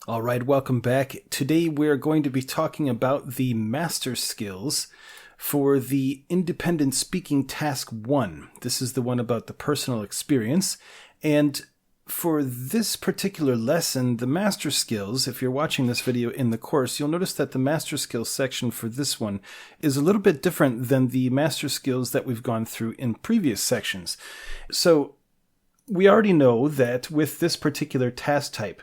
All right, welcome back. Today we're going to be talking about the master skills for the Independent Speaking Task 1. This is the one about the personal experience. And for this particular lesson, the master skills, if you're watching this video in the course, you'll notice that the master skills section for this one is a little bit different than the master skills that we've gone through in previous sections. So we already know that with this particular task type,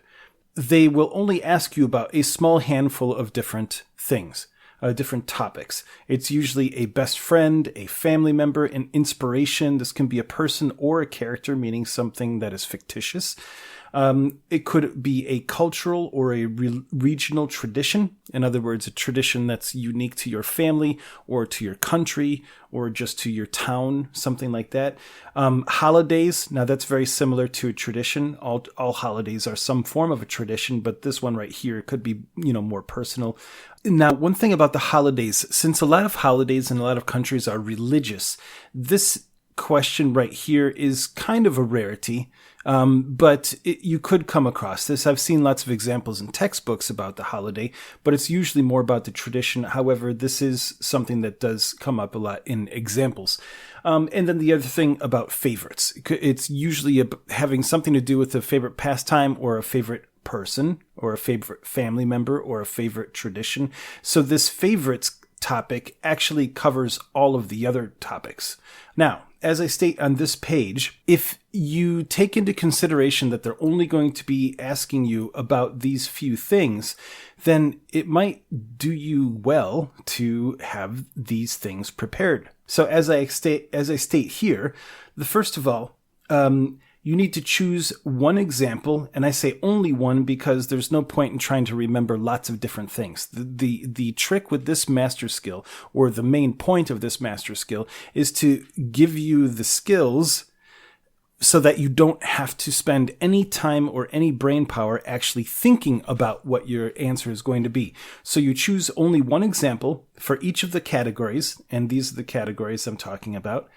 they will only ask you about a small handful of different things, different topics. It's usually a best friend, a family member, an inspiration. This can be a person or a character, meaning something that is fictitious. It could be a cultural or a regional tradition. In other words, a tradition that's unique to your family or to your country or just to your town, something like that. Holidays, now that's very similar to a tradition. All holidays are some form of a tradition, but this one right here could be, more personal. Now, one thing about the holidays, since a lot of holidays in a lot of countries are religious, this question right here is kind of a rarity. But you could come across this. I've seen lots of examples in textbooks about the holiday, but it's usually more about the tradition. However, this is something that does come up a lot in examples. And then the other thing about favorites, it's usually having something to do with a favorite pastime or a favorite person or a favorite family member or a favorite tradition. So this favorites topic actually covers all of the other topics. Now, as I state on this page, if you take into consideration that they're only going to be asking you about these few things, then it might do you well to have these things prepared. So as I state here, first of all, you need to choose one example, and I say only one because there's no point in trying to remember lots of different things. The trick with this master skill, or the main point of this master skill, is to give you the skills so that you don't have to spend any time or any brain power actually thinking about what your answer is going to be. So you choose only one example for each of the categories, and these are the categories I'm talking about,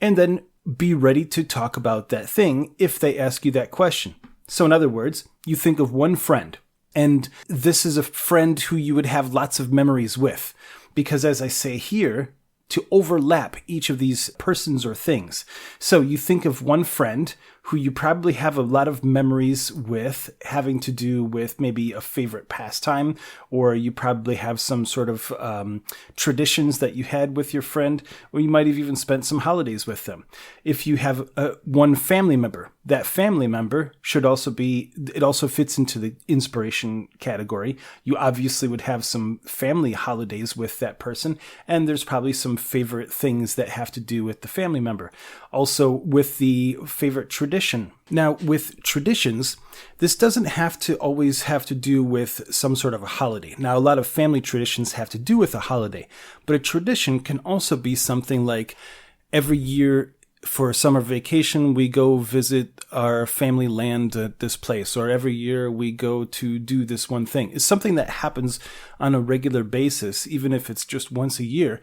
and then be ready to talk about that thing if they ask you that question. So in other words, you think of one friend, and this is a friend who you would have lots of memories with, because as I say here, to overlap each of these persons or things. So you think of one friend who you probably have a lot of memories with, having to do with maybe a favorite pastime, or you probably have some sort of traditions that you had with your friend, or you might have even spent some holidays with them. If you have one family member, that family member should also it also fits into the inspiration category. You obviously would have some family holidays with that person, and there's probably some favorite things that have to do with the family member. Also with the favorite tradition. Now, with traditions, this doesn't have to always have to do with some sort of a holiday. Now, a lot of family traditions have to do with a holiday, but a tradition can also be something like every year for summer vacation, we go visit our family land at this place, or every year we go to do this one thing. It's something that happens on a regular basis, even if it's just once a year.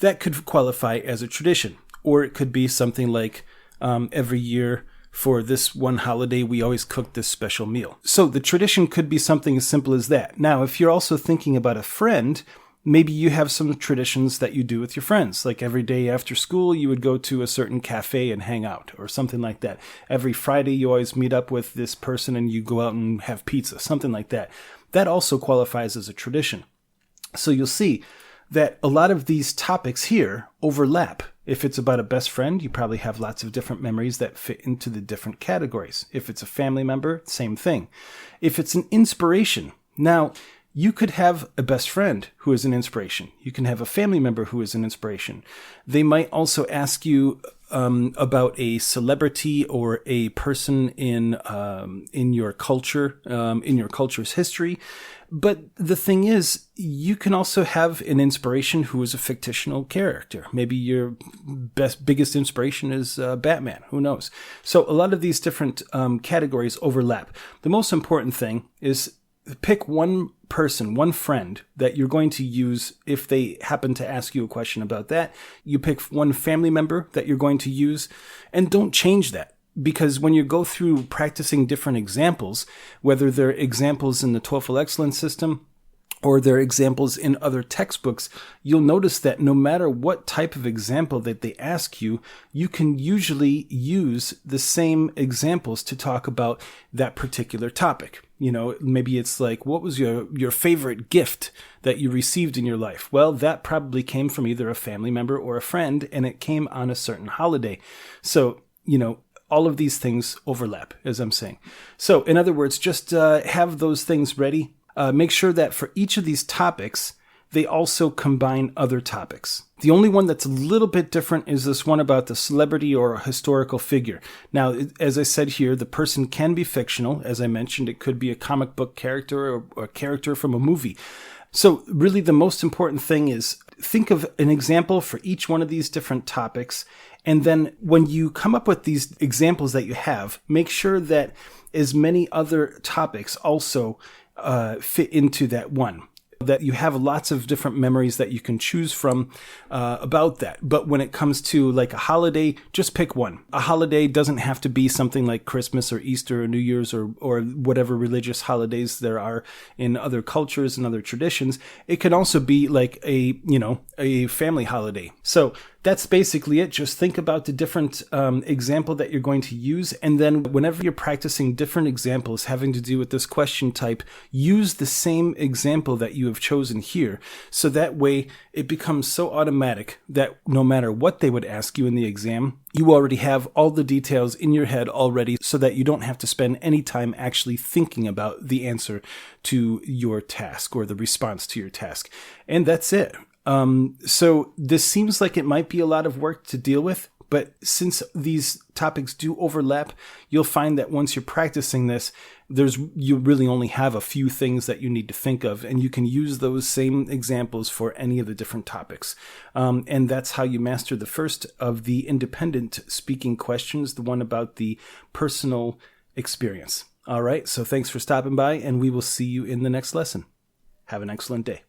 That could qualify as a tradition. Or it could be something like every year for this one holiday, we always cook this special meal. So the tradition could be something as simple as that. Now, if you're also thinking about a friend, maybe you have some traditions that you do with your friends. Like every day after school, you would go to a certain cafe and hang out or something like that. Every Friday, you always meet up with this person and you go out and have pizza, something like that. That also qualifies as a tradition. So you'll see that a lot of these topics here overlap. If it's about a best friend, you probably have lots of different memories that fit into the different categories. If it's a family member, same thing. If it's an inspiration, now you could have a best friend who is an inspiration. You can have a family member who is an inspiration. They might also ask you about a celebrity or a person in your culture, in your culture's history. But the thing is, you can also have an inspiration who is a fictional character. Maybe your biggest inspiration is Batman. Who knows? So a lot of these different categories overlap. The most important thing is pick one person, one friend that you're going to use if they happen to ask you a question about that. You pick one family member that you're going to use, and don't change that. because when you go through practicing different examples, whether they're examples in the TOEFL Excellence System or they're examples in other textbooks, you'll notice that no matter what type of example that they ask you, you can usually use the same examples to talk about that particular topic. You know, maybe it's like, what was your favorite gift that you received in your life? Well, that probably came from either a family member or a friend, and it came on a certain holiday. So, you know, all of these things overlap, as I'm saying. So, in other words, just have those things ready. Make sure that for each of these topics, they also combine other topics. The only one that's a little bit different is this one about the celebrity or a historical figure. Now, as I said here, the person can be fictional. As I mentioned, it could be a comic book character or a character from a movie. So really the most important thing is think of an example for each one of these different topics. And then when you come up with these examples that you have, make sure that as many other topics also fit into that one, that you have lots of different memories that you can choose from about that. But when it comes to like a holiday, just pick one. A holiday doesn't have to be something like Christmas or Easter or New Year's or whatever religious holidays there are in other cultures and other traditions. It can also be like a family holiday. So that's basically it. Just think about the different example that you're going to use. And then whenever you're practicing different examples having to do with this question type, use the same example that you have chosen here. So that way it becomes so automatic that no matter what they would ask you in the exam, you already have all the details in your head already so that you don't have to spend any time actually thinking about the answer to your task or the response to your task. And that's it. So this seems like it might be a lot of work to deal with, but since these topics do overlap, you'll find that once you're practicing this, you really only have a few things that you need to think of, and you can use those same examples for any of the different topics. And that's how you master the first of the independent speaking questions, the one about the personal experience. All right, so thanks for stopping by, and we will see you in the next lesson. Have an excellent day.